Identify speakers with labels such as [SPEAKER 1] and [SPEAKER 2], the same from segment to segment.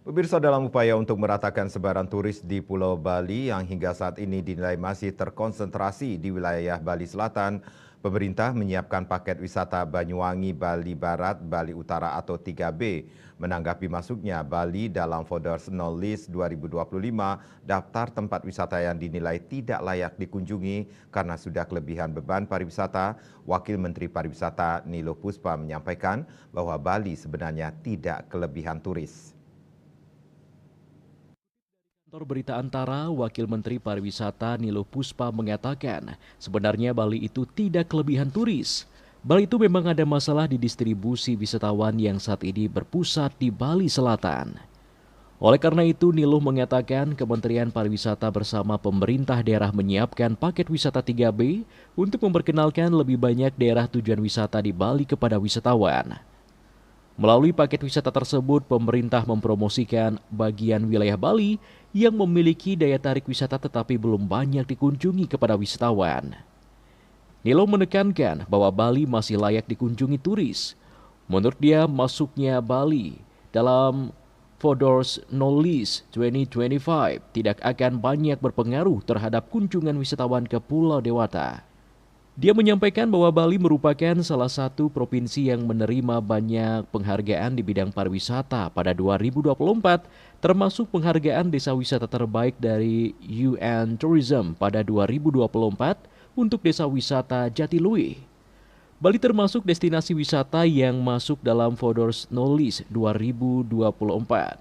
[SPEAKER 1] Pemirsa, dalam upaya untuk meratakan sebaran turis di Pulau Bali yang hingga saat ini dinilai masih terkonsentrasi di wilayah Bali Selatan, pemerintah menyiapkan paket wisata Banyuwangi Bali Barat, Bali Utara atau 3B. Menanggapi masuknya Bali dalam Forbes Knowledge List 2025, daftar tempat wisata yang dinilai tidak layak dikunjungi karena sudah kelebihan beban pariwisata, Wakil Menteri Pariwisata Nilo Puspa menyampaikan bahwa Bali sebenarnya tidak kelebihan turis.
[SPEAKER 2] Kantor Berita Antara, Wakil Menteri Pariwisata Nilo Puspa mengatakan, sebenarnya Bali itu tidak kelebihan turis. Bali itu memang ada masalah di distribusi wisatawan yang saat ini berpusat di Bali Selatan. Oleh karena itu, Nilo mengatakan Kementerian Pariwisata bersama pemerintah daerah menyiapkan paket wisata 3B untuk memperkenalkan lebih banyak daerah tujuan wisata di Bali kepada wisatawan. Melalui paket wisata tersebut, pemerintah mempromosikan bagian wilayah Bali yang memiliki daya tarik wisata tetapi belum banyak dikunjungi kepada wisatawan. Nilo menekankan bahwa Bali masih layak dikunjungi turis. Menurut dia, masuknya Bali dalam Forbes Knowledge List 2025 tidak akan banyak berpengaruh terhadap kunjungan wisatawan ke Pulau Dewata. Dia menyampaikan bahwa Bali merupakan salah satu provinsi yang menerima banyak penghargaan di bidang pariwisata pada 2024, termasuk penghargaan desa wisata terbaik dari UN Tourism pada 2024 untuk desa wisata Jatiluwih. Bali termasuk destinasi wisata yang masuk dalam Forbes Knowledge List 2024.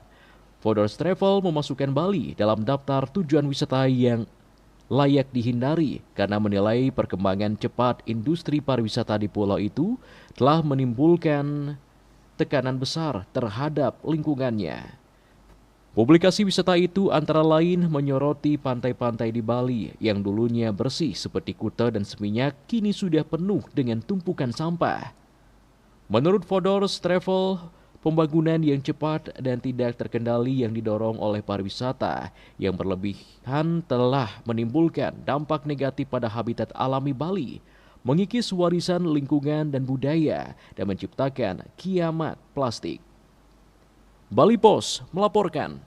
[SPEAKER 2] Forbes Travel memasukkan Bali dalam daftar tujuan wisata yang layak dihindari karena menilai perkembangan cepat industri pariwisata di pulau itu telah menimbulkan tekanan besar terhadap lingkungannya. Publikasi wisata itu antara lain menyoroti pantai-pantai di Bali yang dulunya bersih seperti Kuta dan Seminyak kini sudah penuh dengan tumpukan sampah. Menurut Forbes Travel, pembangunan yang cepat dan tidak terkendali yang didorong oleh pariwisata yang berlebihan telah menimbulkan dampak negatif pada habitat alami Bali, mengikis warisan lingkungan dan budaya, dan menciptakan kiamat plastik. Bali Post melaporkan.